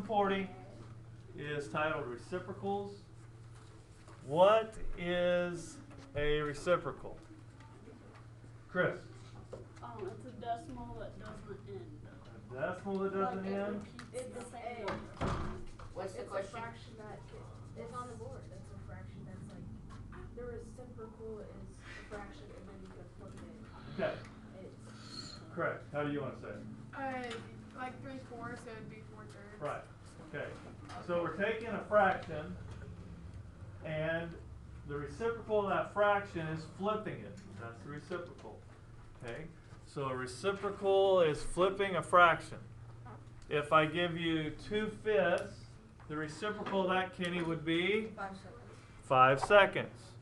1140 is titled Reciprocals. What is a reciprocal? Chris? It's a decimal that doesn't end. A decimal that doesn't end? It's the same. What's the It's question? a fraction that it's on the board. It's a fraction that's like the reciprocal is a fraction and then you can flip it. Okay, It's correct. How do you want to say it? Like 3/4, so it'd be 4/3. Right. Okay. So we're taking a fraction, and the reciprocal of that fraction is flipping it. That's the reciprocal. Okay. So a reciprocal is flipping a fraction. If I give you 2/5, the reciprocal of that, Kenny, would be 5 seconds. 5 seconds.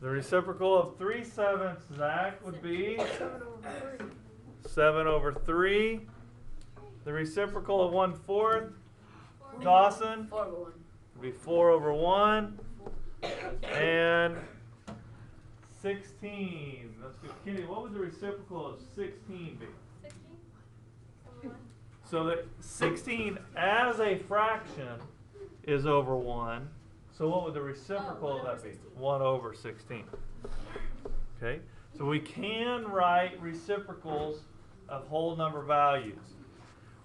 The reciprocal of 3/7, Zach, would be 7/3. 7/3. The reciprocal of 1/4, Dawson, 4/1. would be 4/1. And 16. Let's go. Kenny, what would the reciprocal of 16 be? 16? So that 16 as a fraction is over 1. So what would the reciprocal of that be? 1/16. Okay? So we can write reciprocals of whole number values.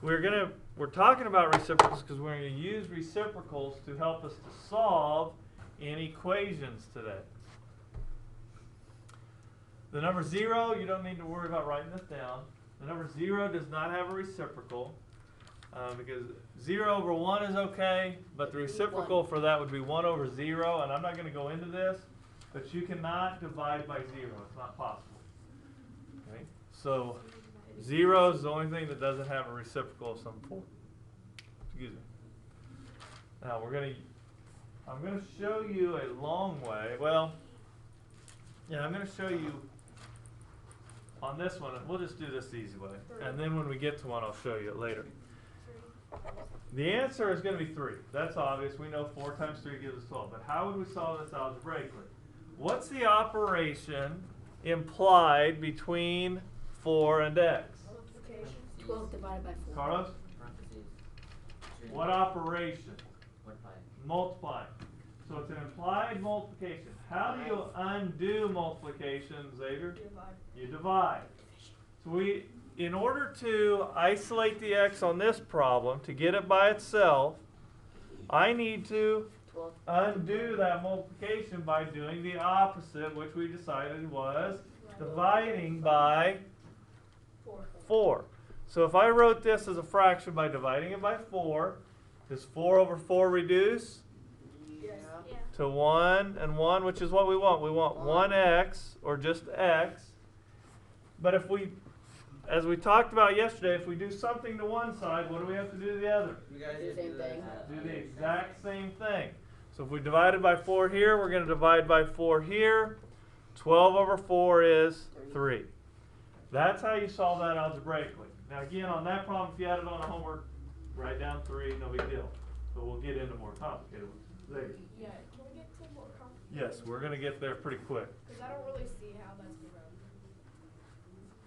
We're talking about reciprocals because we're going to use reciprocals to help us to solve in equations today. The number 0, you don't need to worry about writing this down. The number 0 does not have a reciprocal because 0/1 is okay, but the reciprocal for that would be 1/0, and I'm not going to go into this, but you cannot divide by 0. It's not possible. Okay? So 0 is the only thing that doesn't have a reciprocal of some form. Excuse me. Now I'm going to show you a long way. Well, yeah, I'm going to show you on this one. We'll just do this the easy way. And then when we get to one, I'll show you it later. The answer is going to be 3. That's obvious. We know 4 times 3 gives us 12. But how would we solve this algebraically? What's the operation implied between 4 and x? Multiplication. 12 divided by 4. Carlos? Parentheses. What operation? Multiply. Multiplying. So it's an implied multiplication. How do you undo multiplication, Xavier? Divide. You divide. So in order to isolate the x on this problem, to get it by itself, I need to 12. undo that multiplication by doing the opposite, which we decided was dividing by 4. 4. So if I wrote this as a fraction by dividing it by 4, does 4/4 reduce Yes. Yeah. to 1 and 1, which is what we want? We want 1x, or just x. But if we, as we talked about yesterday, if we do something to one side, what do we have to do to the other? You guys Do the just same thing. Do the exact same thing. So if we divided by 4 here, we're going to divide by 4 here. 12/4 is 3. That's how you solve that algebraically. Now again, on that problem, if you had it on a homework, write down 3, no big deal. But we'll get into more complicated ones later. Yeah. Can we get to more complicated? Yes, we're going to get there pretty quick. Because I don't really see how that's gonna.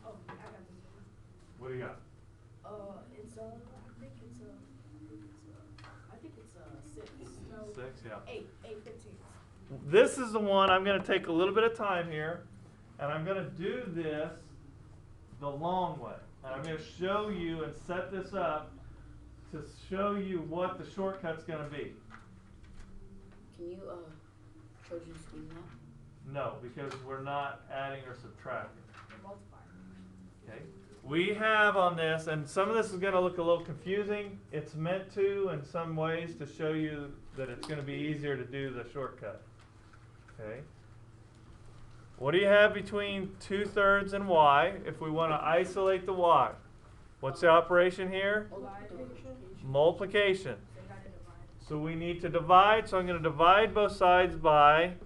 Oh, I got this. What do you got? It's I think it's 6. No. 6, yeah. 8/15. This is the one I'm going to take a little bit of time here, and I'm going to do this the long way. And I'm going to show you and set this up to show you what the shortcut's going to be. Can you Trojan screen that? No, because we're not adding or subtracting. The multiplier. Okay. We have on this, and some of this is going to look a little confusing. It's meant to, in some ways, to show you that it's going to be easier to do the shortcut. Okay. What do you have between 2/3 and y if we want to isolate the y? What's the operation here? Multiplication. They gotta divide. So we need to divide, so I'm going to divide both sides by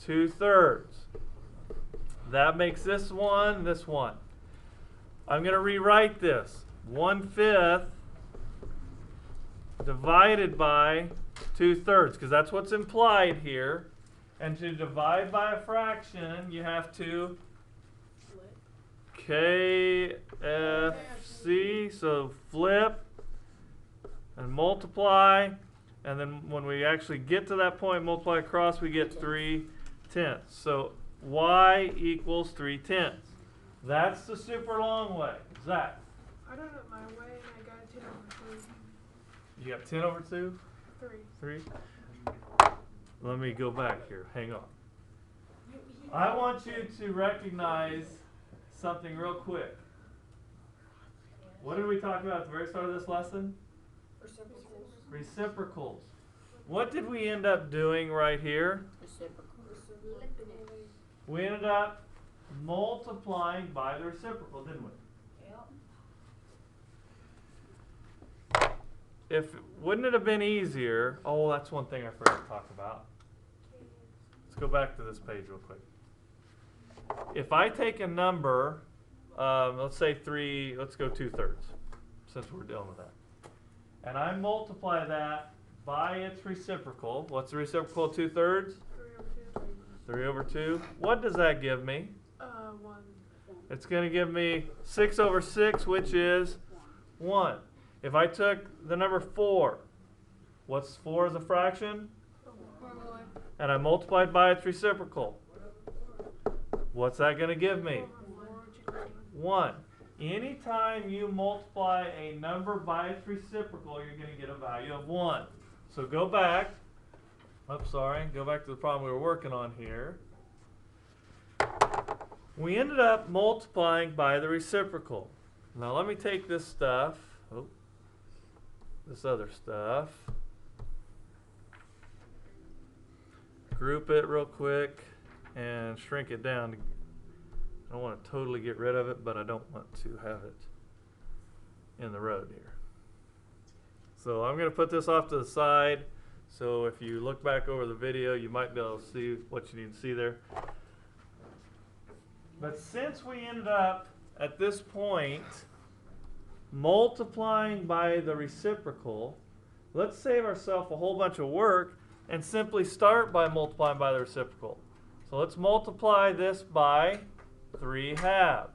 2/3. That makes this one. I'm going to rewrite this. 1/5 divided by 2/3, because that's what's implied here. And to divide by a fraction, you have to Split. KFC 3, so flip and multiply, and then when we actually get to that point, multiply across, we get 3/10. So y equals 3/10. That's the super long way. Zach, I done it my way and I got a 10 over 3. you got 10 over 2? 3. 3? Let me go back here. Hang on. I want you to recognize something real quick. What did we talk about at the very start of this lesson? Reciprocals. Reciprocals. What did we end up doing right here? Reciprocal. Flipping it. We ended up multiplying by the reciprocal, didn't we? Wouldn't it have been easier? Oh, that's one thing I forgot to talk about. Let's go back to this page real quick. If I take a number, let's say 3, let's go 2/3, since we're dealing with that. And I multiply that by its reciprocal. What's the reciprocal of 2/3? 3 over 2. What does that give me? 1. It's going to give me 6 over 6, which is 1. If I took the number 4, what's 4 as a fraction? And I multiplied by its reciprocal. What's that going to give me? 1. Anytime you multiply a number by its reciprocal, you're going to get a value of 1. So go back. Oops, sorry. Go back to the problem we were working on here. We ended up multiplying by the reciprocal. Now let me take this stuff, this other stuff, group it real quick, and shrink it down. I don't want to totally get rid of it, but I don't want to have it in the road here. So I'm going to put this off to the side. So if you look back over the video, you might be able to see what you need to see there. But since we ended up at this point multiplying by the reciprocal, let's save ourselves a whole bunch of work and simply start by multiplying by the reciprocal. So let's multiply this by 3/2.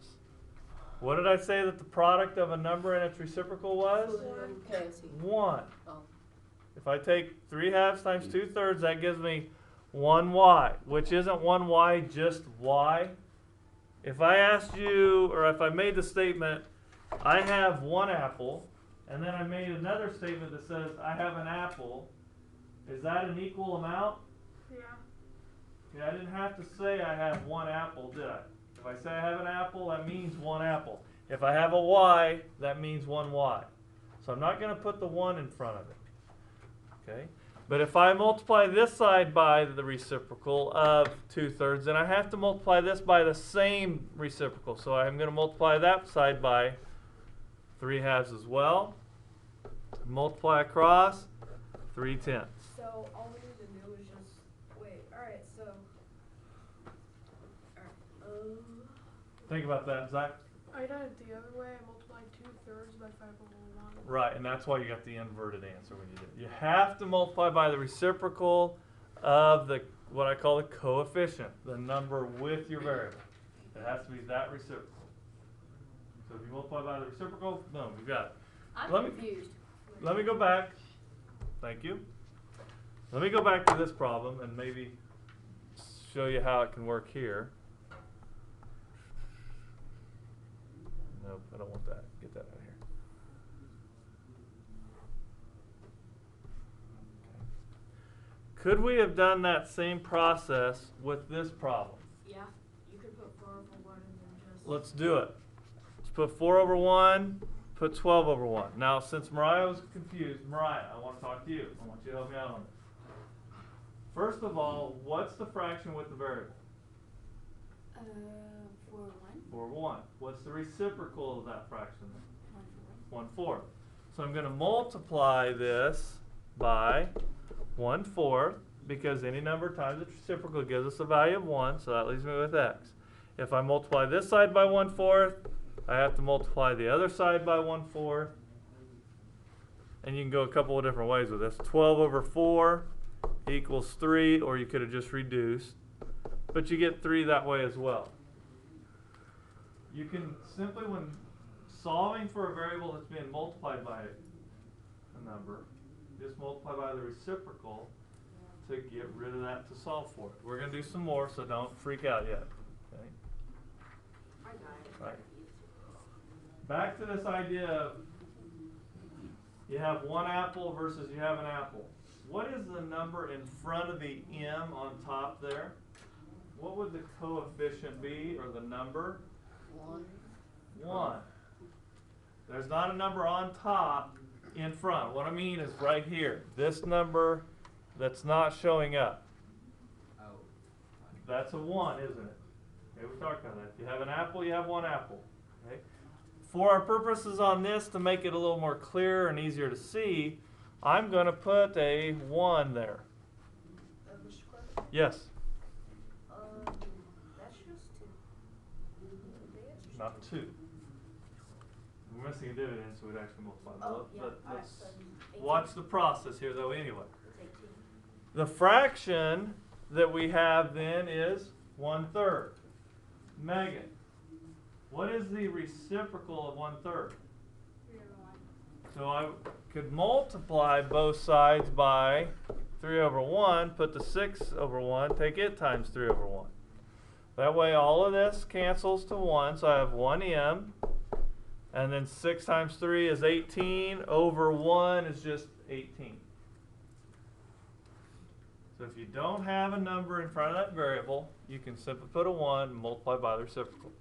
What did I say that the product of a number and its reciprocal was? Okay, I see. 1. Oh. If I take 3/2 times 2/3, that gives me 1y, which isn't 1y, just y. If I asked you, or if I made the statement, I have 1 apple, and then I made another statement that says I have an apple, is that an equal amount? Yeah. Yeah, I didn't have to say I have 1 apple, did I? If I say I have an apple, that means 1 apple. If I have a y, that means 1y. So I'm not going to put the 1 in front of it. Okay? But if I multiply this side by the reciprocal of 2/3, then I have to multiply this by the same reciprocal. So I'm going to multiply that side by 3/2 as well. Multiply across 3/10. So all we need to do is just wait. All right. So. All right. Think about that, Zach. I done it the other way. I multiplied 2/3 by 5/1. Right, and that's why you got the inverted answer when you did it. You have to multiply by the reciprocal of the what I call the coefficient, the number with your variable. It has to be that reciprocal. So if you multiply by the reciprocal, boom, you got it. I'm Let me- confused. Let me go back. Thank you. Let me go back to this problem and maybe show you how it can work here. Nope, I don't want that. Get that out of here. Could we have done that same process with this problem? Yeah. You could put 4 over 1 and then just. Let's do it. Let's put 4 over 1, put 12 over 1. Now, since Mariah was confused, Mariah, I want to talk to you. I want you to help me out on this. First of all, what's the fraction with the variable? 4, 1. 4 over 1. What's the reciprocal of that fraction? 1, 1/4. So I'm going to multiply this by 1/4 because any number times its reciprocal gives us a value of 1, so that leaves me with x. If I multiply this side by 1/4, I have to multiply the other side by 1/4. And you can go a couple of different ways with this. 12 over 4 equals 3, or you could have just reduced. But you get 3 that way as well. You can simply, when solving for a variable that's being multiplied by a number, just multiply by the reciprocal to get rid of that to solve for it. We're going to do some more, so don't freak out yet. Okay? I got it. Right. Back to this idea of you have one apple versus you have an apple. What is the number in front of the m on top there? What would the coefficient be, or the number? 1. 1. There's not a number on top in front. What I mean is right here. This number that's not showing up. Oh. That's a 1, isn't it? Okay, we talked about that. If you have an apple, you have one apple. Okay? For our purposes on this, to make it a little more clear and easier to see, I'm going to put a 1 there. Mr. Clerk, Yes? that's just 2. The answer's Not 2. We're missing a dividend, so we'd actually multiply. Oh, yeah. Let's Alright, so 18. watch the process here, though, anyway. It's 18. The fraction that we have then is 1/3. Megan, what is the reciprocal of 1/3? 3/1. So I could multiply both sides by 3/1, put the 6/1, take it times 3/1. That way all of this cancels to 1, so I have 1m, and then 6 times 3 is 18, over 1 is just 18. So if you don't have a number in front of that variable, you can simply put a 1 and multiply by the reciprocal.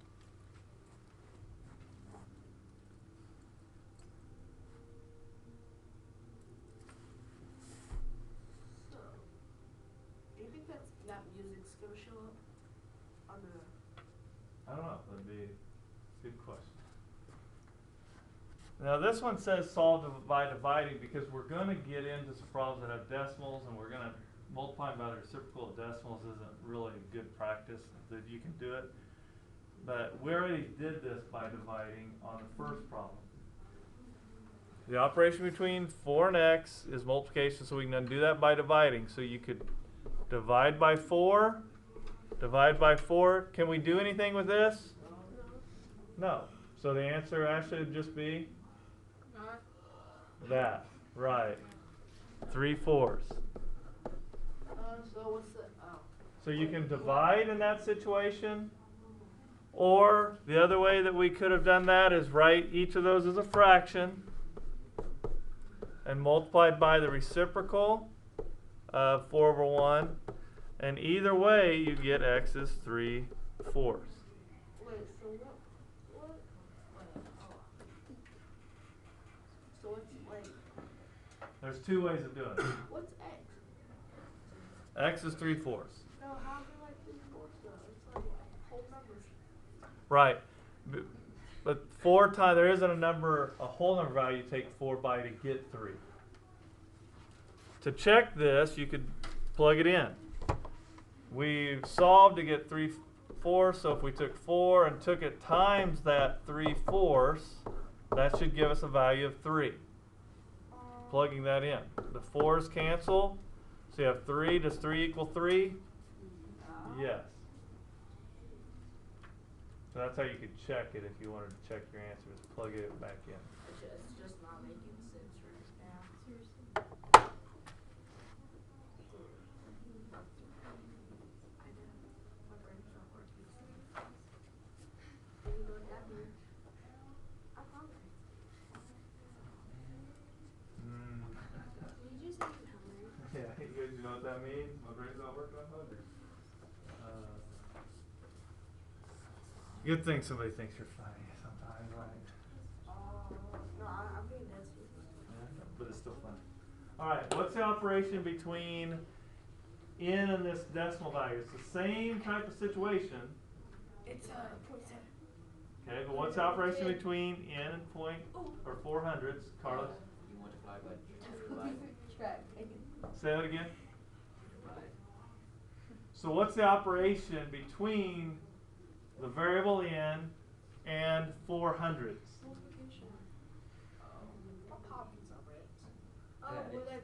So, do you think that music's gonna show up on the? I don't know. That'd be a good question. Now this one says solve by dividing, because we're going to get into some problems that have decimals, and we're going to multiply by the reciprocal of decimals isn't really a good practice that you can do it. But we already did this by dividing on the first problem. The operation between 4 and x is multiplication, so we can undo that by dividing. So you could divide by 4, divide by 4. Can we do anything with this? No. So the answer actually would just be Not. that. Right. 3/4. So what's the? Oh. So you can divide in that situation, or the other way that we could have done that is write each of those as a fraction and multiplied by the reciprocal of 4/1, and either way you get x is 3/4. Wait. So what? What? Wait. Hold on. So what's like? There's two ways of doing it. What's x? X is 3/4. No, how's it like 3/4 though? It's like whole numbers. Right. But 4 times, there isn't a number, a whole number value you take 4 by to get 3. To check this, you could plug it in. We solved to get 3/4, so if we took 4 and took it times that 3/4, that should give us a value of 3. Plugging that in. The 4's cancel, so you have 3. Does 3 equal 3? Yes. So that's how you could check it if you wanted to check your answer, is plug it back in. It's just not making sense right now. Seriously. I know. My brain's not working. You know what that means? I'm hungry. Did you just say you're hungry? Yeah, you guys know what that means? My brain's not working, I'm hungry. Good thing somebody thinks you're funny sometimes, right? No, I'm being dead serious. Yeah, but it's still funny. Alright, what's the operation between n and this decimal value? It's the same type of situation. It's 0.7. Okay, but what's the operation between n and point, or 400s? Carlos, You multiply by 2. Track. say that again. Divide. So what's the operation between the variable n and 400s? Multiplication. What poppins of it? Oh, Yeah, well that.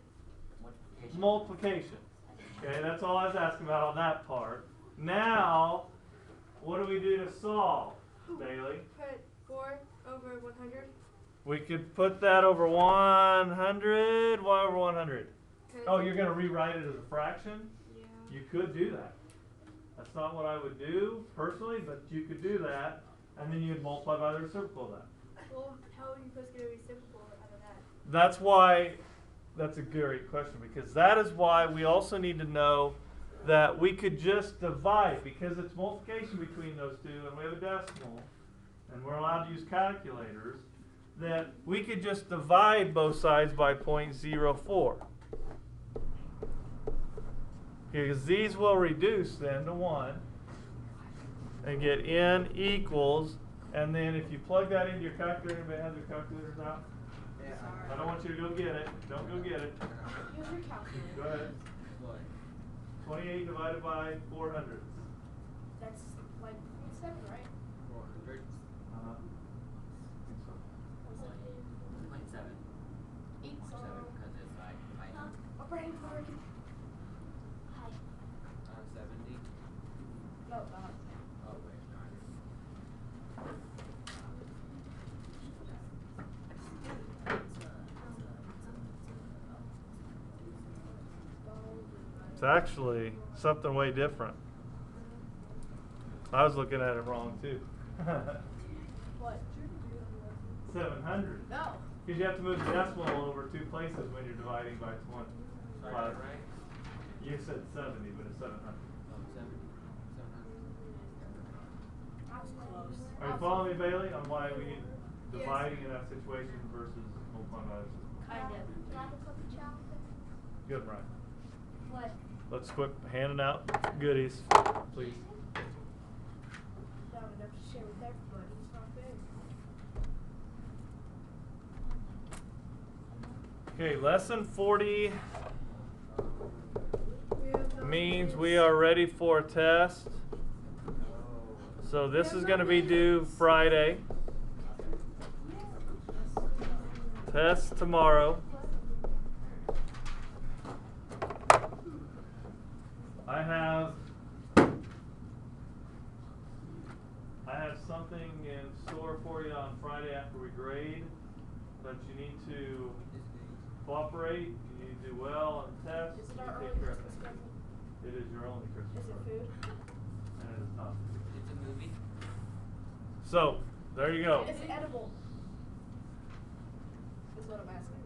Multiplication. Multiplication. Okay, that's all I was asking about on that part. Now, what do we do to solve, Bailey? Put 4 over 100 We could put that over 100. Why over 100? Oh, you're going to rewrite it as a fraction? Yeah. You could do that. That's not what I would do personally, but you could do that, and then you'd multiply by the reciprocal of that. Well, how are you supposed to get a reciprocal out of that? That's why, that's a great question, because that is why we also need to know that we could just divide, because it's multiplication between those two, and we have a decimal, and we're allowed to use calculators, that we could just divide both sides by 0.04. Because these will reduce then to 1, and get n equals, and then if you plug that into your calculator, anybody have their calculators out? I don't want you to go get it. Don't go get it. Use your calculator. Go ahead. 28 divided by 400. That's like 0.7, right? 400. Uh-huh. Was it? 0.7. 8, 0.7 so. because it's like A brain fart. 70. No, not. Oh wait, no. It's actually something way different. I was looking at it wrong too. What? 700. No. Because you have to move the decimal over 2 places when you're dividing by 20. So I got it right? You said 70, but it's 700. Oh, 70. 700. I was close. Are you following me, Bailey, on why we need dividing in that situation versus multiplying by this? Kind of. Can I have a cookie chocolate? Good, Brian. What? Let's quit handing out goodies, please. Not enough to share with everybody. It's not fair. Okay, lesson 40 We have no means kids. we are ready for a test. So this is going to be due Friday. Test tomorrow. I have something in store for you on Friday after we grade, but you need to cooperate. You need to do well on the test. Is it You our take early care of Christmas things. present? It is your only Christmas Is it present. food? And it is not. It's a movie. So, there you go. Is it edible? Is what I'm asking.